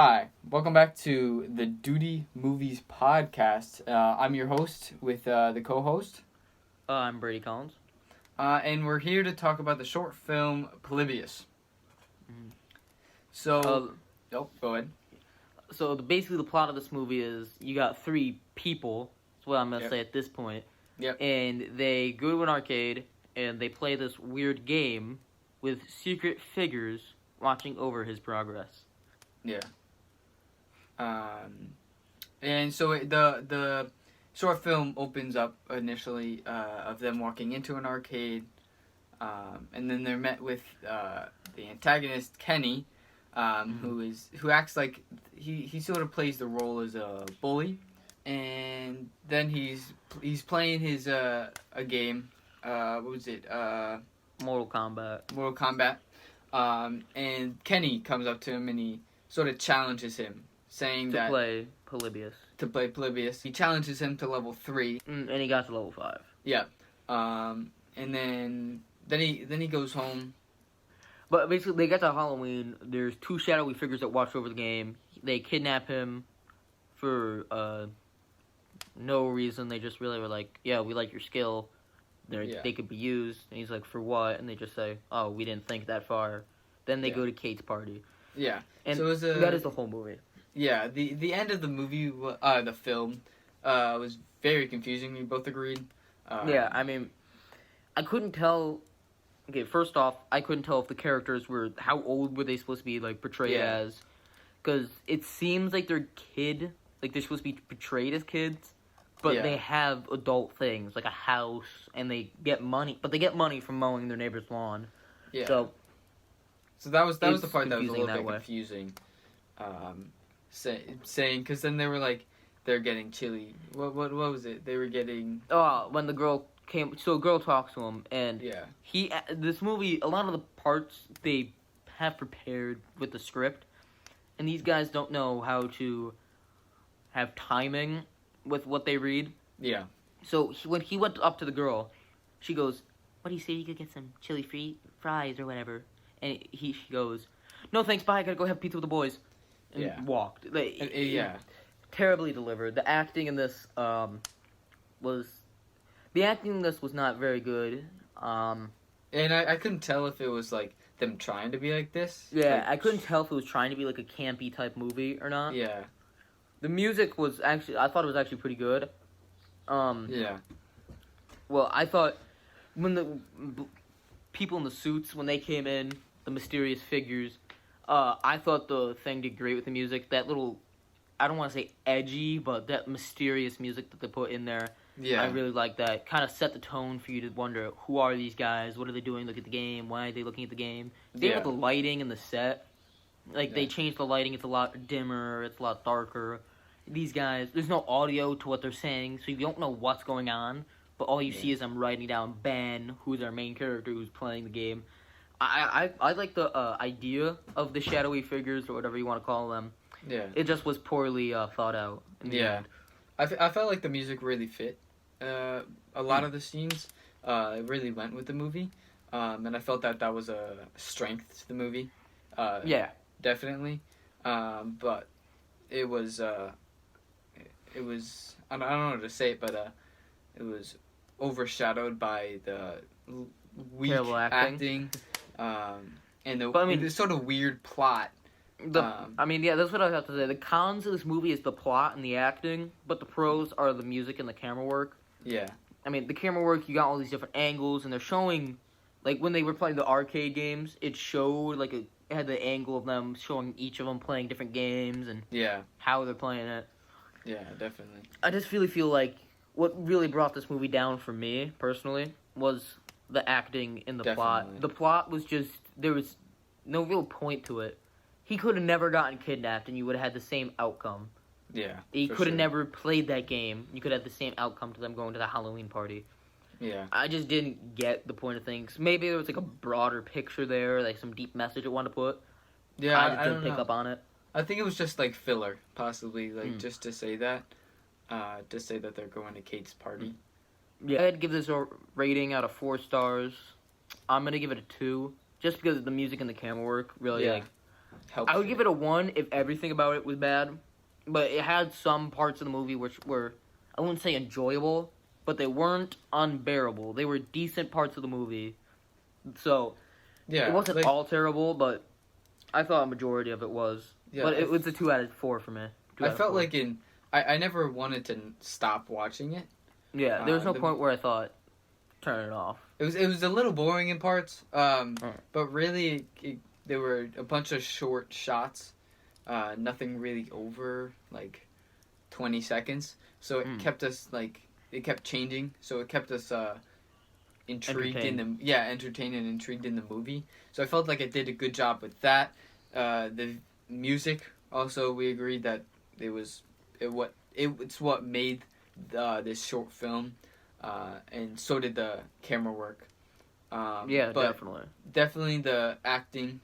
Hi, welcome back to the Dooty Movies Podcast. I'm your host with the co-host. I'm Brady Collins. And we're here to talk about the short film Polybius. Mhm. So, go ahead. So basically the plot of this movie is you got three people, that's what I'm going to say at this point. Yep. And they go to an arcade and they play this weird game with secret figures watching over his progress. Yeah. And so the short film opens up initially of them walking into an arcade, and then they're met with the antagonist Kenny, who acts like he sort of plays the role as a bully, and then he's playing his a game. What was it? Mortal Kombat. And Kenny comes up to him and he sort of challenges him, saying to play Polybius. He challenges him to level 3. And he got to level 5. Yeah. And then he goes home. But basically, they get to Halloween. There's two shadowy figures that watch over the game. They kidnap him for no reason. They just really were like, yeah, we like your skill. They could be used. And he's like, for what? And they just say, oh, we didn't think that far. Then they go to Kate's party. Yeah. And so that is the whole movie. Yeah, the end of the movie, the film, was very confusing. We both agreed. Yeah, I mean, I couldn't tell. Okay, first off, I couldn't tell if the characters were how old were they supposed to be, like portrayed as, because it seems like they're they're supposed to be portrayed as kids, but they have adult things like a house and they get money, but they get money from mowing their neighbor's lawn. Yeah. So that was the part that was a little bit confusing. Saying because then they were like they're getting chili. What was it? They were getting. Oh, when the girl came, so a girl talks to him, and this movie, a lot of the parts they have prepared with the script, and these guys don't know how to have timing with what they read. Yeah. So when he went up to the girl, she goes, "What do you say? You could get some chili fries or whatever," and she goes, "No thanks, bye. I gotta go have pizza with the boys." And walked. Terribly delivered. The acting in this was not very good. And I couldn't tell if it was like them trying to be like this. Yeah, like, I couldn't tell if it was trying to be like a campy type movie or not. Yeah. The music was I thought it was actually pretty good. Yeah. Well, I thought when the people in the suits, when they came in, the mysterious figures, I thought the thing did great with the music. That little, I don't want to say edgy, but that mysterious music that they put in there, I really like that. Kind of set the tone for you to wonder, who are these guys? What are they doing? Look at the game. Why are they looking at the game? Same with the lighting and the set. They changed the lighting. It's a lot dimmer. It's a lot darker. These guys, there's no audio to what they're saying, so you don't know what's going on. But all you see is them writing down Ben, who's our main character, who's playing the game. I like the idea of the shadowy figures or whatever you want to call them. Yeah. It just was poorly thought out. I felt like the music really fit a lot of the scenes. It really went with the movie, and I felt that was a strength to the movie. Definitely. But it was I don't know how to say it, but it was overshadowed by the weak acting. And the sort of weird plot. That's what I have to say. The cons of this movie is the plot and the acting, but the pros are the music and the camera work. Yeah. I mean, the camera work, you got all these different angles, and they're showing, like, when they were playing the arcade games, it showed, like, it had the angle of them showing each of them playing different games and how they're playing it. Yeah, definitely. I just really feel like what really brought this movie down for me, personally, was the acting in the plot. The plot was just, there was no real point to it. He could have never gotten kidnapped and you would have had the same outcome. Yeah. He could have never played that game. You could have the same outcome to them going to the Halloween party. Yeah. I just didn't get the point of things. Maybe there was like a broader picture there, like some deep message it wanted to put. Yeah, I just didn't pick up on it. I think it was just like filler, possibly, like just to say that. To say that they're going to Kate's party. Yeah, I'd give this a rating out of 4 stars. I'm gonna give it a 2, just because of the music and the camera work really helped. I would give it a 1 if everything about it was bad, but it had some parts of the movie which were, I wouldn't say enjoyable, but they weren't unbearable. They were decent parts of the movie. So, it wasn't all terrible, but I thought a majority of it was. Yeah, but it was a 2 out of 4 for me. I felt like I never wanted to stop watching it. Yeah, there was no point where I thought, turn it off. It was a little boring in parts, but really there were a bunch of short shots, nothing really over 20 seconds. So it kept us it kept changing. So it kept us intrigued entertained and intrigued in the movie. So I felt like it did a good job with that. The music also, we agreed that it's what made this short film. And so did the camera work. Definitely the acting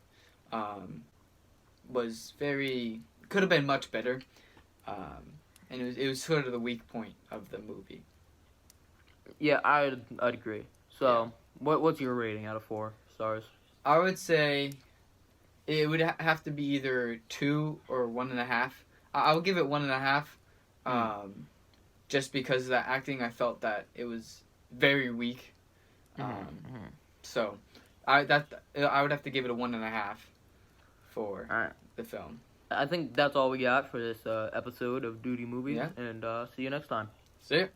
was could have been much better. And it was sort of the weak point of the movie. Yeah, I'd agree. So, what's your rating out of 4 stars? I would say it would have to be either 2 or 1.5. I would give it 1.5. Just because of the acting, I felt that it was very weak. So, I would have to give it a 1.5 for the film. I think that's all we got for this episode of Dooty Movies, and see you next time. See ya.